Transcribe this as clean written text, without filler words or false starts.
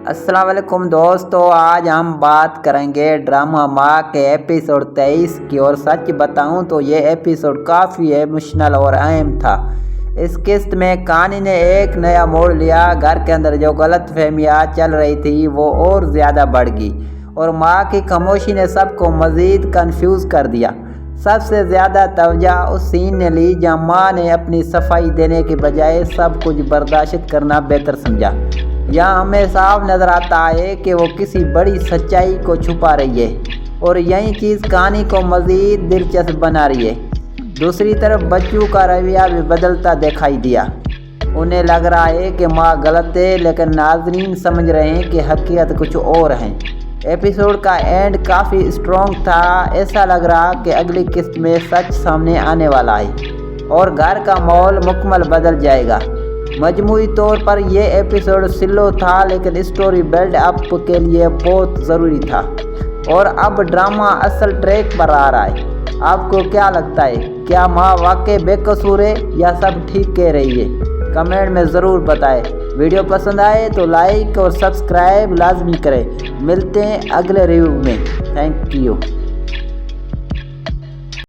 अस्सलाम वालेकुम दोस्तों, आज हम बात करेंगे ड्रामा माँ के एपिसोड 23 की। और सच बताऊं तो ये एपिसोड काफ़ी इमोशनल और अहम था। इस किस्त में कहानी ने एक नया मोड़ लिया। घर के अंदर जो गलत फहमियाँ चल रही थी वो और ज़्यादा बढ़ गई और माँ की खामोशी ने सबको मज़ीद कंफ्यूज कर दिया। सबसे ज़्यादा तवज्जो उस सीन ने ली जहाँ माँ ने अपनी सफाई देने के बजाय सब कुछ बर्दाश्त करना बेहतर समझा। यहाँ हमें साफ नज़र आता है कि वो किसी बड़ी सच्चाई को छुपा रही है और यही चीज़ कहानी को मज़ीद दिलचस्प बना रही है। दूसरी तरफ बच्चों का रवैया भी बदलता दिखाई दिया। उन्हें लग रहा है कि माँ गलत है, लेकिन नाज़रीन समझ रहे हैं कि हकीकत कुछ और है। एपिसोड का एंड काफ़ी स्ट्रॉन्ग था। ऐसा लग रहा कि अगली किस्त में सच सामने आने वाला है और घर का माहौल मुकम्मल बदल जाएगा। मजमूई तौर पर यह एपिसोड स्लो था, लेकिन स्टोरी बिल्ड अप के लिए बहुत ज़रूरी था और अब ड्रामा असल ट्रैक पर आ रहा है। आपको क्या लगता है, क्या माँ वाकई बेकसूर है या सब ठीक कह रही है? कमेंट में ज़रूर बताएं। वीडियो पसंद आए तो लाइक और सब्सक्राइब लाजमी करें। मिलते हैं अगले रिव्यू में। Thank you.